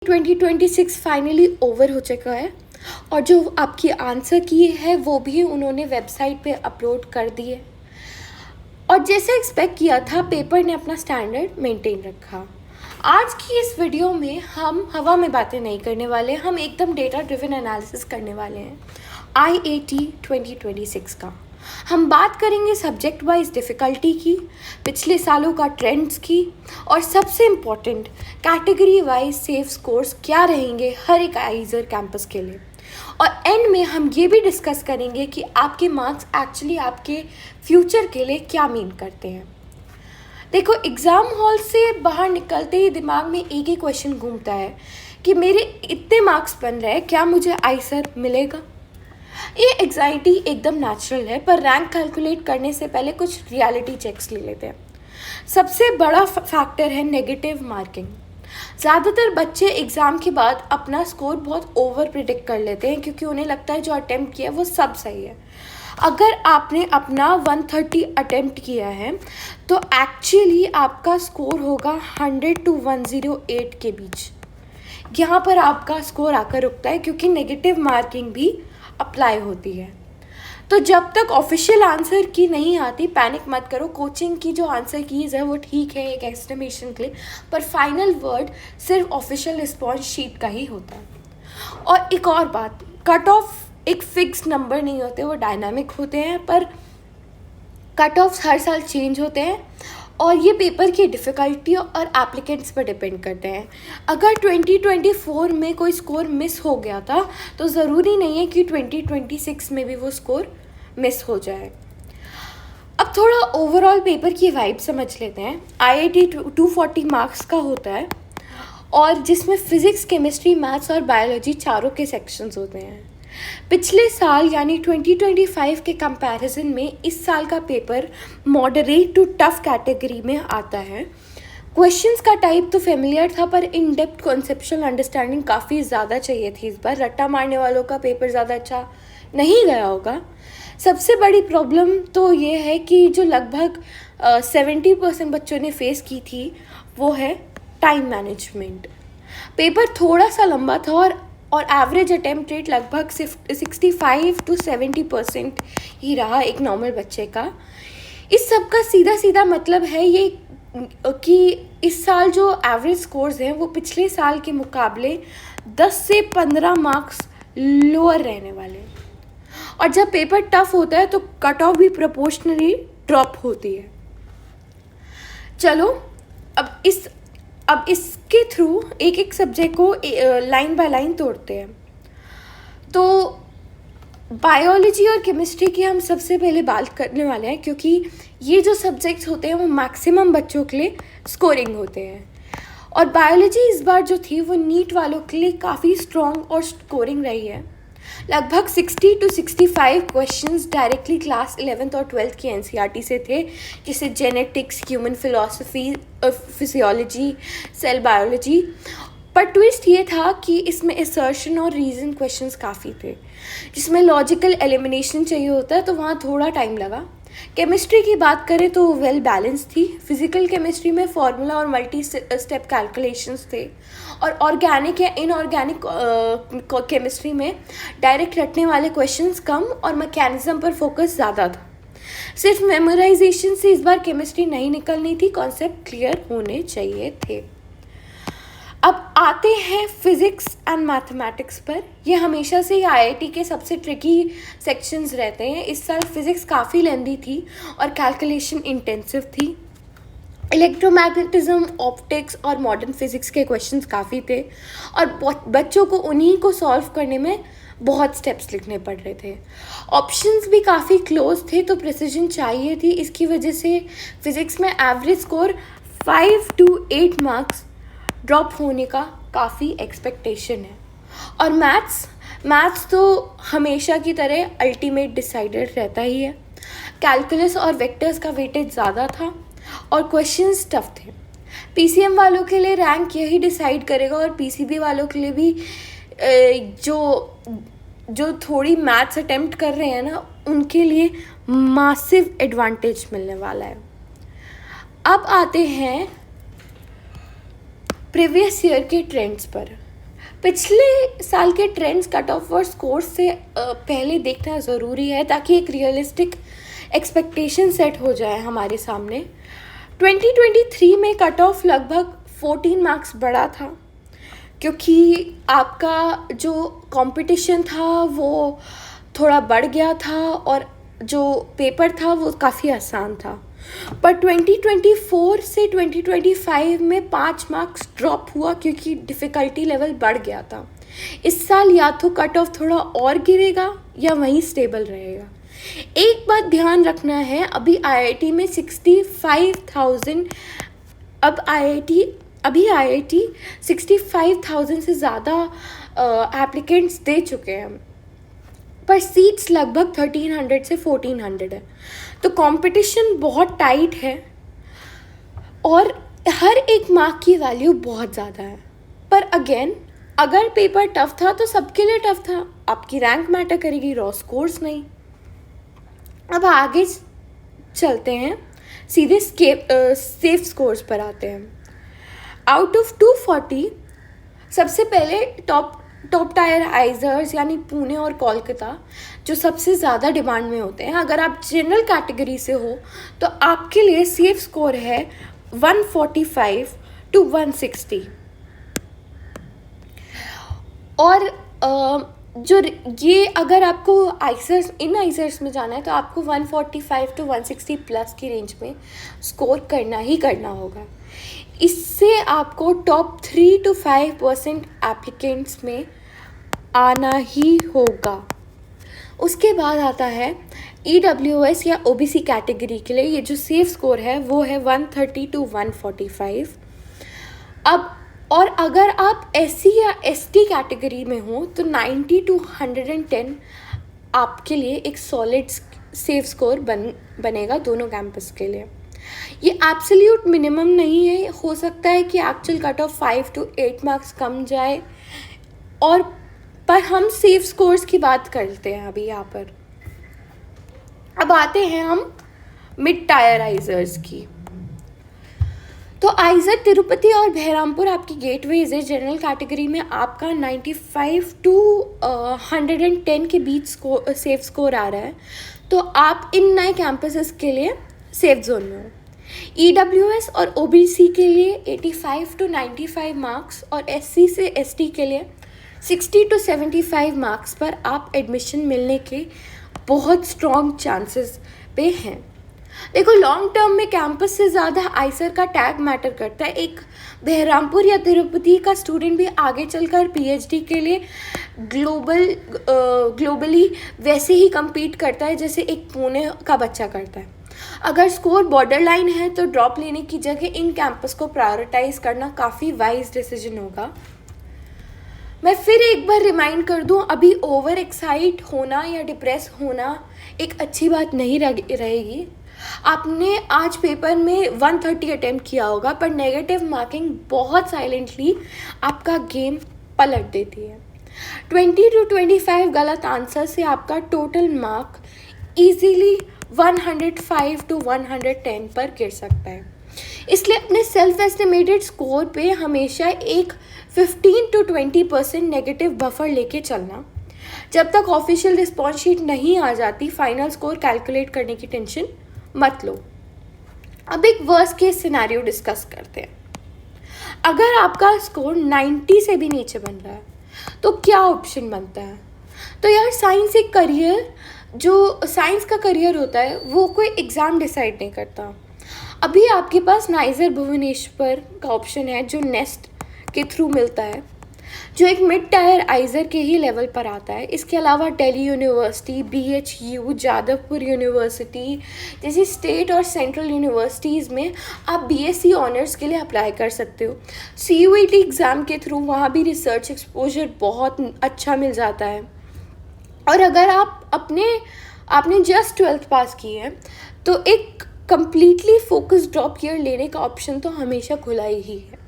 2026 finally over हो चुका है और जो आपकी आंसर की है वो भी उन्होंने वेबसाइट पे अपलोड कर दिए और जैसे एक्सपेक्ट किया था पेपर ने अपना स्टैंडर्ड मेंटेन रखा। आज की इस वीडियो में हम हवा में बातें नहीं करने वाले, हम एकदम डेटा ड्रिवन एनालिसिस करने वाले हैं IAT 2026 का। हम बात करेंगे सब्जेक्ट वाइज डिफ़िकल्टी की, पिछले सालों का ट्रेंड्स की और सबसे important category wise safe scores क्या रहेंगे हर एक आइजर कैंपस के लिए। और एंड में हम ये भी डिस्कस करेंगे कि आपके मार्क्स एक्चुअली आपके फ्यूचर के लिए क्या मीन करते हैं। देखो, एग्ज़ाम हॉल से बाहर निकलते ही दिमाग में एक ही क्वेश्चन घूमता है कि मेरे इतने मार्क्स बन रहे हैं, क्या मुझे आइसर मिलेगा। ये एग्जाइटी एकदम नेचुरल है, पर रैंक कैलकुलेट करने से पहले कुछ रियलिटी चेक्स ले लेते हैं। सबसे बड़ा फैक्टर है नेगेटिव मार्किंग। ज़्यादातर बच्चे एग्ज़ाम के बाद अपना स्कोर बहुत ओवर प्रिडिक्ट कर लेते हैं क्योंकि उन्हें लगता है जो अटेम्प्ट किया वो सब सही है। अगर आपने अपना 130 अटेम्प्ट किया है तो एक्चुअली आपका स्कोर होगा 100 to 108 के बीच। यहाँ पर आपका स्कोर आकर रुकता है क्योंकि नेगेटिव मार्किंग भी अप्लाई होती है। तो जब तक ऑफिशियल आंसर की नहीं आती पैनिक मत करो। कोचिंग की जो आंसर कीज़ है वो ठीक है एक एस्टिमेशन के लिए, पर फाइनल वर्ड सिर्फ ऑफिशियल रिस्पॉन्स शीट का ही होता है। और एक और बात, कट ऑफ एक फिक्स नंबर नहीं होते, वो डायनामिक होते हैं, पर कट ऑफ्स हर साल चेंज होते हैं और ये पेपर की डिफ़िकल्टी और एप्लीकेंट्स पर डिपेंड करते हैं। अगर 2024 में कोई स्कोर मिस हो गया था तो ज़रूरी नहीं है कि 2026 में भी वो स्कोर मिस हो जाए। अब थोड़ा ओवरऑल पेपर की वाइब समझ लेते हैं। IIT 240 मार्क्स का होता है और जिसमें फ़िज़िक्स, केमिस्ट्री, मैथ्स और बायोलॉजी चारों के सेक्शंस होते हैं। पिछले साल यानी 2025 के कंपैरिजन में इस साल का paper moderate to tough category में आता है। क्वेश्चंस का टाइप तो फेमिलियर था, पर इन डेप्थ कॉन्सेप्चुअल अंडरस्टैंडिंग काफ़ी ज़्यादा चाहिए थी। इस बार रट्टा मारने वालों का पेपर ज़्यादा अच्छा नहीं गया होगा। सबसे बड़ी प्रॉब्लम तो ये है कि जो लगभग 70% बच्चों ने फेस की थी वो है टाइम मैनेजमेंट। पेपर थोड़ा सा लंबा था और एवरेज अटेम्प्ट रेट लगभग 65 to 70% ही रहा एक नॉर्मल बच्चे का। इस सब का सीधा सीधा मतलब है ये कि इस साल जो एवरेज स्कोर्स हैं वो पिछले साल के मुकाबले 10 से 15 मार्क्स लोअर रहने वाले हैं। और जब पेपर टफ होता है तो कट ऑफ भी प्रोपोर्शनली ड्रॉप होती है। चलो अब इसके थ्रू एक एक सब्जेक्ट को लाइन बाय लाइन तोड़ते हैं। तो बायोलॉजी और केमिस्ट्री की हम सबसे पहले बात करने वाले हैं क्योंकि ये जो सब्जेक्ट्स होते हैं वो मैक्सिमम बच्चों के लिए स्कोरिंग होते हैं। और बायोलॉजी इस बार जो थी वो नीट वालों के लिए काफ़ी स्ट्रॉन्ग और स्कोरिंग रही है। लगभग 60 to 65 questions directly class 11th और 12th की NCERT से थे, जैसे genetics, human philosophy, physiology, cell biology. पर ट्विस्ट ये था कि इसमें असर्शन और रीज़न क्वेश्चंस काफ़ी थे, जिसमें लॉजिकल एलिमिनेशन चाहिए होता है तो वहाँ थोड़ा टाइम लगा। केमिस्ट्री की बात करें तो वेल बैलेंस थी। फिज़िकल केमिस्ट्री में फार्मूला और मल्टी स्टेप कैलकुलेशंस थे और ऑर्गेनिक या इनऑर्गेनिक केमिस्ट्री में डायरेक्ट रटने वाले क्वेश्चंस कम और मैकेनिज्म पर फोकस ज़्यादा था। सिर्फ मेमोराइजेशन से इस बार केमिस्ट्री नहीं निकलनी थी, कॉन्सेप्ट क्लियर होने चाहिए थे। अब आते हैं फिज़िक्स एंड मैथमेटिक्स पर। ये हमेशा से ही IIT के सबसे ट्रिकी सेक्शंस रहते हैं। इस साल फिज़िक्स काफ़ी लेंदी थी और कैलकुलेशन इंटेंसिव थी। इलेक्ट्रोमैग्नेटिज्म, ऑप्टिक्स और मॉडर्न फिज़िक्स के क्वेश्चंस काफ़ी थे और बच्चों को उन्हीं को सॉल्व करने में बहुत स्टेप्स लिखने पड़ रहे थे। ऑप्शंस भी काफ़ी क्लोज थे तो प्रिसीजन चाहिए थी। इसकी वजह से फिज़िक्स में average score 5 to 8 marks drop होने का काफ़ी एक्सपेक्टेशन है। और मैथ्स तो हमेशा की तरह अल्टीमेट डिसाइडर रहता ही है। कैलकुलस और वेक्टर्स का वेटेज ज़्यादा था और क्वेश्चंस टफ थे। PCM वालों के लिए रैंक यही डिसाइड करेगा और PCB वालों के लिए भी जो थोड़ी मैथ्स अटेम्प्ट कर रहे हैं ना उनके लिए मासिव एडवांटेज मिलने वाला है। अब आते हैं प्रीवियस ईयर के ट्रेंड्स पर। पिछले साल के ट्रेंड्स कट ऑफ और स्कोर से पहले देखना ज़रूरी है ताकि एक रियलिस्टिक एक्सपेक्टेशन सेट हो जाए हमारे सामने। 2023 में कट ऑफ लगभग 14 मार्क्स बढ़ा था क्योंकि आपका जो कंपटीशन था वो थोड़ा बढ़ गया था और जो पेपर था वो काफ़ी आसान था। पर 2024 से 2025 में 5 मार्क्स ड्रॉप हुआ क्योंकि डिफ़िकल्टी लेवल बढ़ गया था। इस साल या तो कट ऑफ थोड़ा और गिरेगा या वहीं स्टेबल रहेगा। एक बात ध्यान रखना है, अभी आईआईटी में 65,000 अभी आईआईटी 65,000 से ज़्यादा एप्लीकेंट्स दे चुके हैं, पर सीट्स लगभग 1300 से 1400 है। तो कंपटीशन बहुत टाइट है और हर एक मार्क की वैल्यू बहुत ज़्यादा है। पर अगेन, अगर पेपर टफ था तो सबके लिए टफ था, आपकी रैंक मैटर करेगी, रॉ स्कोर्स नहीं। अब आगे चलते हैं, सीधे सेफ स्कोर्स पर आते हैं। आउट ऑफ 240 सबसे पहले टॉप टायर आइजर्स यानी पुणे और कोलकाता जो सबसे ज़्यादा डिमांड में होते हैं। अगर आप जनरल कैटेगरी से हो तो आपके लिए सेफ स्कोर है 145 to 160। और जो ये अगर आपको आइसर्स में जाना है तो आपको 145 to 160 प्लस की रेंज में स्कोर करना ही करना होगा। इससे आपको टॉप 3 to 5% एप्लीकेंट्स में आना ही होगा। उसके बाद आता है EWS या OBC कैटेगरी के लिए ये जो सेफ स्कोर है वो है 130 to 145। अब और अगर आप SC या ST कैटेगरी में हो तो 90 to 110 आपके लिए एक सॉलिड सेफ स्कोर बनेगा दोनों कैंपस के लिए। ये एब्सोल्यूट मिनिमम नहीं है, हो सकता है कि actual cut off 5 to 8 marks कम जाए। और पर हम सेफ स्कोर्स की बात करते हैं अभी यहाँ पर। अब आते हैं हम मिड टायर आइजर्स की। तो आइजर तिरुपति और बहरामपुर आपकी गेटवेज है। जनरल कैटेगरी में आपका 95 to 110 के बीच सेफ स्कोर आ रहा है, तो आप इन नए कैंपसेस के लिए सेफ जोन में हो। EWS और OBC के लिए 85 to 95 मार्क्स और SC से ST के लिए 60 to 75 मार्क्स पर आप एडमिशन मिलने के बहुत स्ट्रॉन्ग चांसेस पे हैं। देखो, लॉन्ग टर्म में कैंपस से ज़्यादा आइसर का टैग मैटर करता है। एक बहरामपुर या तिरुपति का स्टूडेंट भी आगे चलकर PhD के लिए ग्लोबली वैसे ही compete करता है जैसे एक पुणे का बच्चा करता है। अगर स्कोर बॉर्डर लाइन है तो ड्रॉप लेने की जगह इन कैंपस को प्रायोरिटाइज करना काफ़ी वाइज डिसीजन होगा। मैं फिर एक बार रिमाइंड कर दूं, अभी ओवर एक्साइट होना या डिप्रेस होना एक अच्छी बात नहीं रहेगी। आपने आज पेपर में 130 अटेम्प्ट किया होगा, पर नेगेटिव मार्किंग बहुत साइलेंटली आपका गेम पलट देती है। 20 to 25 गलत आंसर से आपका टोटल मार्क इजीली 105 to 110 पर गिर सकता है। इसलिए अपने सेल्फ एस्टिमेटेड स्कोर पे हमेशा एक 15 to 20% नेगेटिव बफर लेके चलना। जब तक ऑफिशियल रिस्पॉन्स शीट नहीं आ जाती, फाइनल स्कोर कैलकुलेट करने की टेंशन मत लो। अब एक वर्स्ट केस सिनेरियो डिस्कस करते हैं। अगर आपका स्कोर 90 से भी नीचे बन रहा है तो क्या ऑप्शन बनता है? तो यार, साइंस का करियर होता है वो कोई एग्ज़ाम डिसाइड नहीं करता। अभी आपके पास नाइजर भुवनेश्वर का ऑप्शन है जो नेस्ट के थ्रू मिलता है, जो एक मिड टायर आइजर के ही लेवल पर आता है। इसके अलावा Delhi university, BHU, Jadavpur university जैसी स्टेट और सेंट्रल यूनिवर्सिटीज़ में आप BSc ऑनर्स के लिए अप्लाई कर सकते हो। CUET एग्ज़ाम के थ्रू वहाँ भी रिसर्च एक्सपोजर बहुत अच्छा मिल जाता है। और अगर आपने जस्ट 12th पास की है तो एक कम्प्लीटली फोकस ड्रॉप ईयर लेने का ऑप्शन तो हमेशा खुला ही है।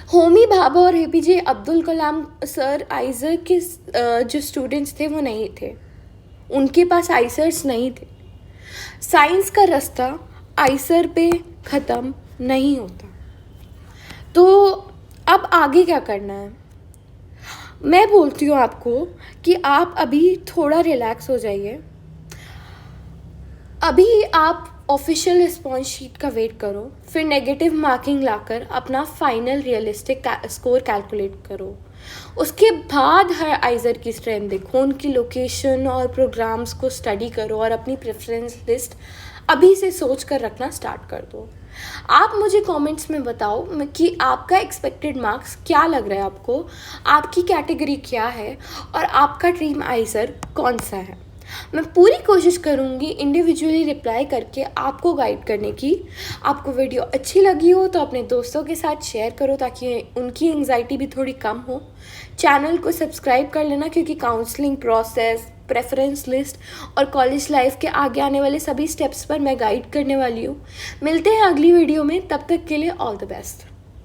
होमी भाभा और APJ अब्दुल कलाम सर आइजर के जो स्टूडेंट्स थे वो नहीं थे, उनके पास आइसर्स नहीं थे। साइंस का रास्ता आइसर पे ख़त्म नहीं होता। तो अब आगे क्या करना है? मैं बोलती हूँ आपको कि आप अभी थोड़ा रिलैक्स हो जाइए। अभी आप ऑफिशियल रिस्पॉन्स शीट का वेट करो, फिर नेगेटिव मार्किंग लाकर अपना फाइनल रियलिस्टिक स्कोर कैलकुलेट करो। उसके बाद हर आइज़र की स्ट्रेंथ देखो, उनकी लोकेशन और प्रोग्राम्स को स्टडी करो और अपनी प्रेफरेंस लिस्ट अभी से सोच कर रखना स्टार्ट कर दो। आप मुझे कमेंट्स में बताओ कि आपका एक्सपेक्टेड मार्क्स क्या लग रहा है आपको, आपकी कैटेगरी क्या है और आपका ड्रीम आइज़र कौन सा है। मैं पूरी कोशिश करूँगी इंडिविजुअली रिप्लाई करके आपको गाइड करने की। आपको वीडियो अच्छी लगी हो तो अपने दोस्तों के साथ शेयर करो ताकि उनकी एंग्जाइटी भी थोड़ी कम हो। चैनल को सब्सक्राइब कर लेना क्योंकि काउंसलिंग प्रोसेस, प्रेफरेंस लिस्ट और कॉलेज लाइफ के आगे आने वाले सभी स्टेप्स पर मैं गाइड करने वाली हूँ। मिलते हैं अगली वीडियो में, तब तक के लिए ऑल द बेस्ट।